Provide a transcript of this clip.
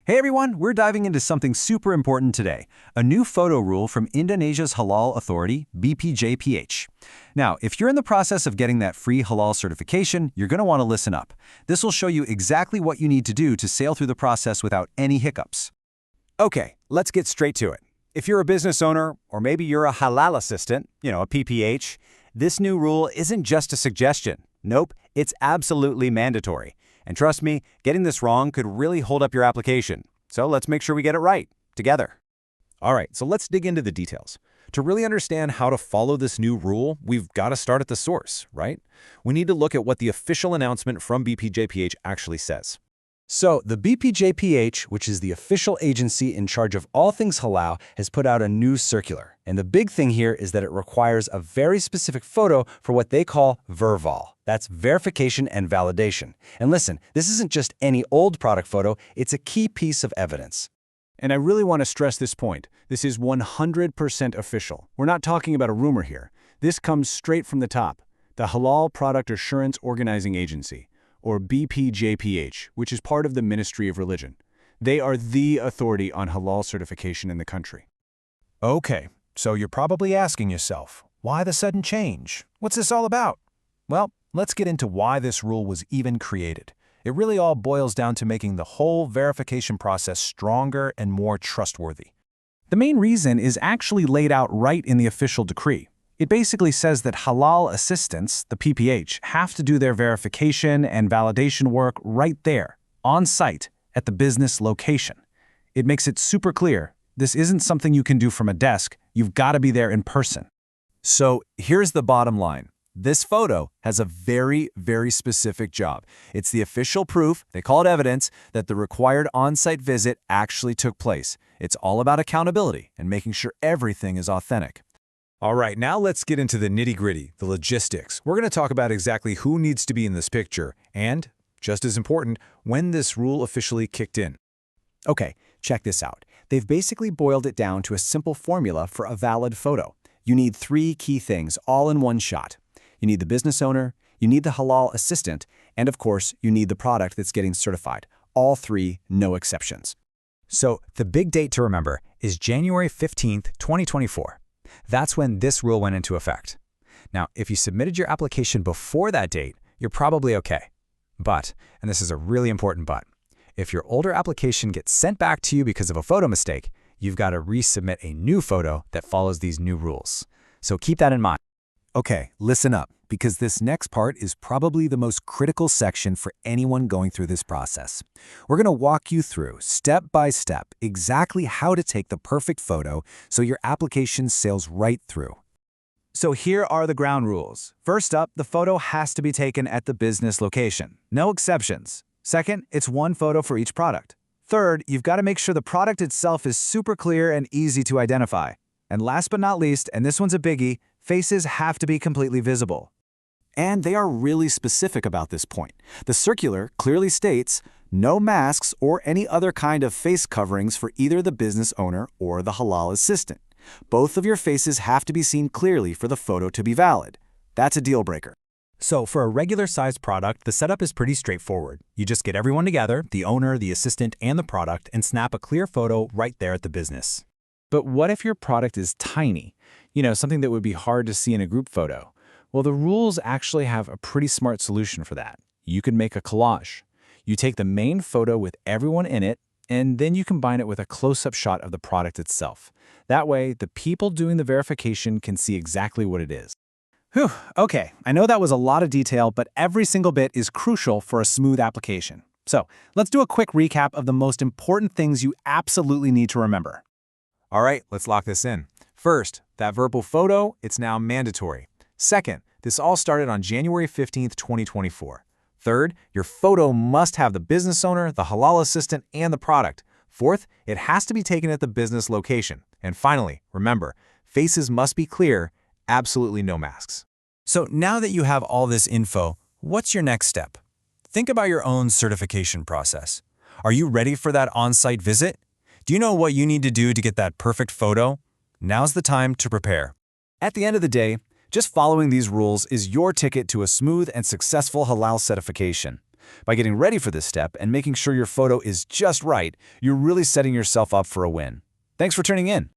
Hey everyone, we're diving into something super important today, a new photo rule from Indonesia's halal authority, BPJPH. Now, if you're in the process of getting that free halal certification, you're going to want to listen up. This will show you exactly what you need to do to sail through the process without any hiccups. Okay, let's get straight to it. If you're a business owner, or maybe you're a halal assistant, a PPH, this new rule isn't just a suggestion. Nope, it's absolutely mandatory. And trust me, getting this wrong could really hold up your application. So let's make sure we get it right, together. All right, so let's dig into the details. To really understand how to follow this new rule, we've got to start at the source, right? We need to look at what the official announcement from BPJPH actually says. So, the BPJPH, which is the official agency in charge of all things halal, has put out a new circular. And the big thing here is that it requires a very specific photo for what they call Verval. That's verification and validation. And listen, this isn't just any old product photo, it's a key piece of evidence. And I really want to stress this point. This is 100% official. We're not talking about a rumor here. This comes straight from the top, the Halal Product Assurance Organizing Agency, or BPJPH, which is part of the Ministry of Religion. They are the authority on halal certification in the country. Okay, so you're probably asking yourself, why the sudden change? What's this all about? Well, let's get into why this rule was even created. It really all boils down to making the whole verification process stronger and more trustworthy. The main reason is actually laid out right in the official decree. It basically says that halal assistants, the PPH, have to do their verification and validation work right there, on site, at the business location. It makes it super clear, this isn't something you can do from a desk, you've got to be there in person. So here's the bottom line. This photo has a very, very specific job. It's the official proof, they call it evidence, that the required on-site visit actually took place. It's all about accountability and making sure everything is authentic. All right, now let's get into the nitty-gritty, the logistics. We're going to talk about exactly who needs to be in this picture and, just as important, when this rule officially kicked in. Okay, check this out. They've basically boiled it down to a simple formula for a valid photo. You need 3 key things all in one shot. You need the business owner, you need the halal assistant, and of course, you need the product that's getting certified. All 3, no exceptions. So the big date to remember is January 15th, 2024. That's when this rule went into effect. Now, if you submitted your application before that date, you're probably okay. But, and this is a really important but, if your older application gets sent back to you because of a photo mistake, you've got to resubmit a new photo that follows these new rules. So keep that in mind. Okay, listen up, because this next part is probably the most critical section for anyone going through this process. We're going to walk you through, step by step, exactly how to take the perfect photo so your application sails right through. So here are the ground rules. First up, the photo has to be taken at the business location. No exceptions. Second, it's 1 photo for each product. Third, you've got to make sure the product itself is super clear and easy to identify. And last but not least, and this one's a biggie, faces have to be completely visible. And they are really specific about this point. The circular clearly states no masks or any other kind of face coverings for either the business owner or the halal assistant. Both of your faces have to be seen clearly for the photo to be valid. That's a deal breaker. So for a regular-sized product, the setup is pretty straightforward. You just get everyone together, the owner, the assistant, and the product, and snap a clear photo right there at the business. But what if your product is tiny? Something that would be hard to see in a group photo. Well, the rules actually have a pretty smart solution for that. You can make a collage. You take the main photo with everyone in it, and then you combine it with a close-up shot of the product itself. That way, the people doing the verification can see exactly what it is. Whew, okay, I know that was a lot of detail, but every single bit is crucial for a smooth application. So, let's do a quick recap of the most important things you absolutely need to remember. All right, let's lock this in. First, that verbal photo, it's now mandatory. Second, this all started on January 15th, 2024. Third, your photo must have the business owner, the halal assistant, and the product. Fourth, it has to be taken at the business location. And finally, remember, faces must be clear, absolutely no masks. So now that you have all this info, what's your next step? Think about your own certification process. Are you ready for that on-site visit? Do you know what you need to do to get that perfect photo? Now's the time to prepare. At the end of the day, just following these rules is your ticket to a smooth and successful halal certification. By getting ready for this step and making sure your photo is just right, you're really setting yourself up for a win. Thanks for tuning in.